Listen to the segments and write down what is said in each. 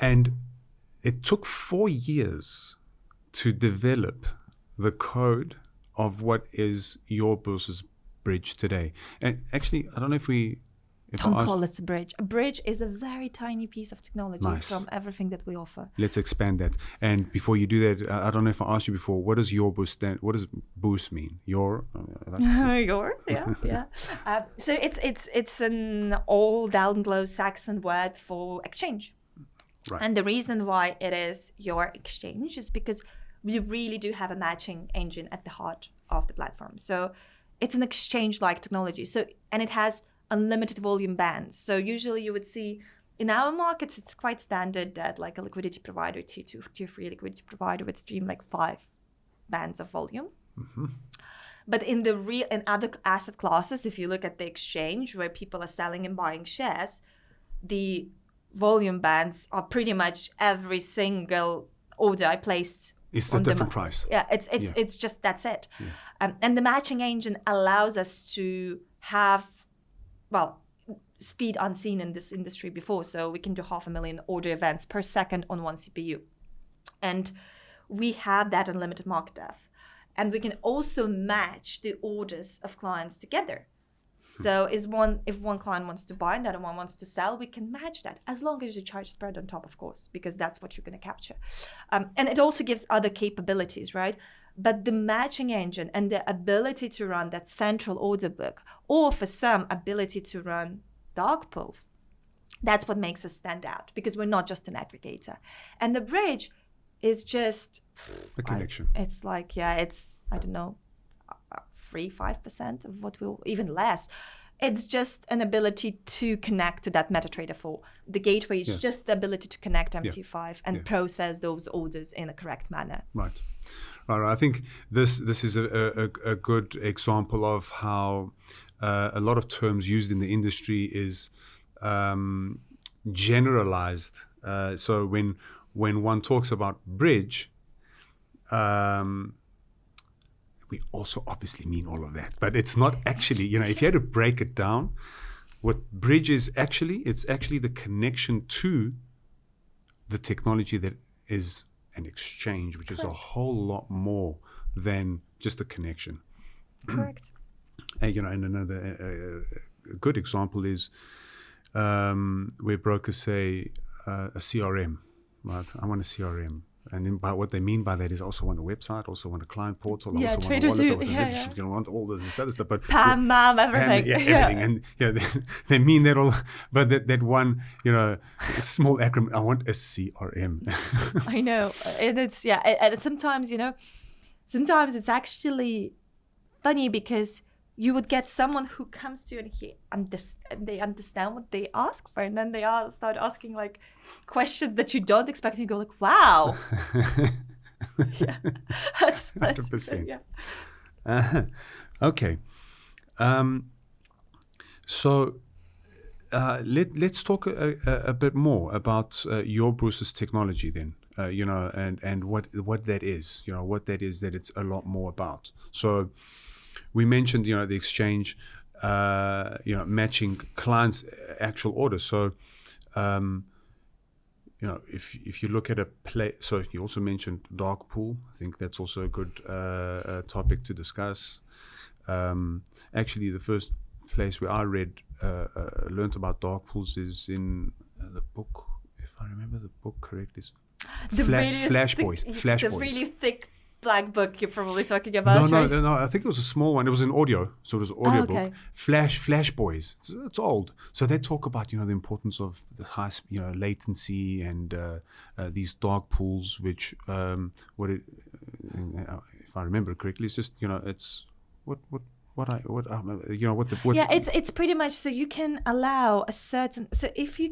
And it took 4 years to develop the code of what is Your Bourse's bridge today. And actually, I don't know if Don't call it a bridge. A bridge is a very tiny piece of technology from everything that we offer. Let's expand that. And before you do that, I don't know if I asked you before, what does Your Bourse stand? What does Bourse mean? Your, yeah. So it's an old Anglo-Saxon word for exchange. Right. And the reason why it is your exchange is because we really do have a matching engine at the heart of the platform. So it's an exchange-like technology. And it has unlimited volume bands. So usually you would see in our markets, it's quite standard that like a liquidity provider, tier 2, tier 3 liquidity provider would stream like 5 bands of volume. Mm-hmm. But in other asset classes, if you look at the exchange where people are selling and buying shares, the volume bands are pretty much every single order I placed. It's a different price. Yeah, it's just that's it. Yeah. And the matching engine allows us to have, speed unseen in this industry before. So we can do 500,000 order events per second on one CPU. And we have that unlimited market depth. And we can also match the orders of clients together. So if one client wants to buy and the other one wants to sell, we can match that as long as you charge spread on top, of course, because that's what you're going to capture. And it also gives other capabilities, right? But the matching engine and the ability to run that central order book, or for some, ability to run dark pools, that's what makes us stand out, because we're not just an aggregator. And the bridge is just the connection. It's like, it's, I don't know, 3-5% of what we'll, even less. It's just an ability to connect to that MetaTrader 4. The gateway is just the ability to connect MT5 and process those orders in a correct manner. Right. I think this is a good example of how a lot of terms used in the industry is generalized. So when one talks about bridge, we also obviously mean all of that, but it's not actually, if you had to break it down, what bridge is actually, it's actually the connection to the technology that is an exchange, which is a whole lot more than just a connection. Correct. And, and another good example is where brokers say a CRM, right? I want a CRM. And then by what they mean by that is also want a website, also want a client portal, also want a wallet, also want all this other stuff. But Pam, mom, everything. Everything. And they mean that all, but that one, small acronym, I want a CRM. I know. And it's, and sometimes, sometimes it's actually funny because you would get someone who comes to you and they understand what they ask for, and then they start asking like questions that you don't expect, and you go like, "Wow." That's 100%. Okay. So let's talk a bit more about Your Bourse's technology then. And what that is. What that is that it's a lot more about. So. We mentioned, the exchange, matching clients' actual orders. So, if you look at a play, so you also mentioned dark pool. I think that's also a good topic to discuss. Actually, the first place where I learned about dark pools is in the book. If I remember the book correctly, is Flash Boys. The really thick black book you're probably talking about. No. I think it was a small one. It was an audio, so it was an audio book. Flash Boys. It's old. So they talk about the importance of the high latency and these dark pools, which if I remember correctly, it's just it's it's pretty much so you can allow a certain. So if you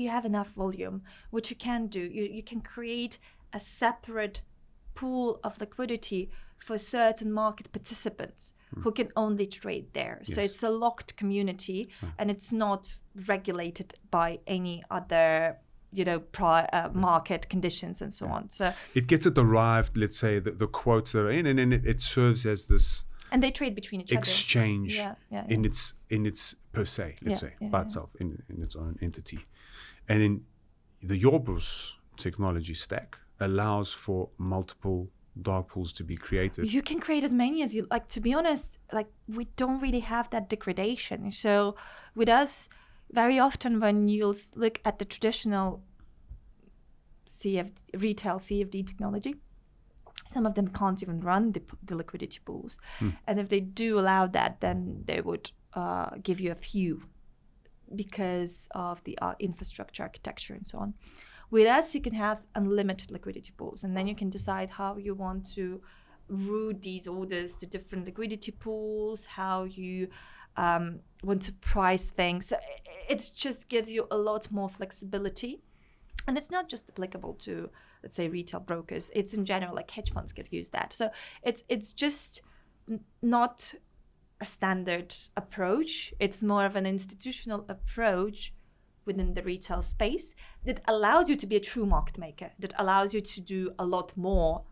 have enough volume, what you can do, you can create a separate pool of liquidity for certain market participants who can only trade there. So it's a locked community and it's not regulated by any other, market conditions and so on. So it gets it derived, let's say, the quotes that are in, and then it serves as this. And they trade between each exchange in its per se, let's say, by itself in its own entity, and then the Your Bourse technology stack allows for multiple dark pools to be created. You can create as many as you like. To be honest, like, we don't really have that degradation. So with us, very often when you'll look at the traditional retail CFD technology, some of them can't even run the liquidity pools. And if they do allow that, then they would give you a few because of the infrastructure, architecture, and so on. With us, you can have unlimited liquidity pools, and then you can decide how you want to route these orders to different liquidity pools, how you want to price things. So it just gives you a lot more flexibility. And it's not just applicable to, let's say, retail brokers. It's in general, like hedge funds could use that. So it's just not a standard approach. It's more of an institutional approach within the retail space that allows you to be a true market maker, that allows you to do a lot more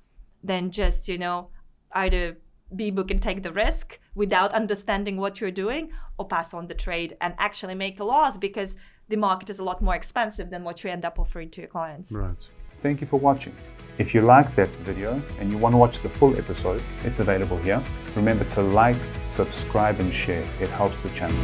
than just, either be book and take the risk without understanding what you're doing, or pass on the trade and actually make a loss because the market is a lot more expensive than what you end up offering to your clients. Right. Thank you for watching. If you liked that video and you want to watch the full episode, it's available here. Remember to like, subscribe, and share. It helps the channel.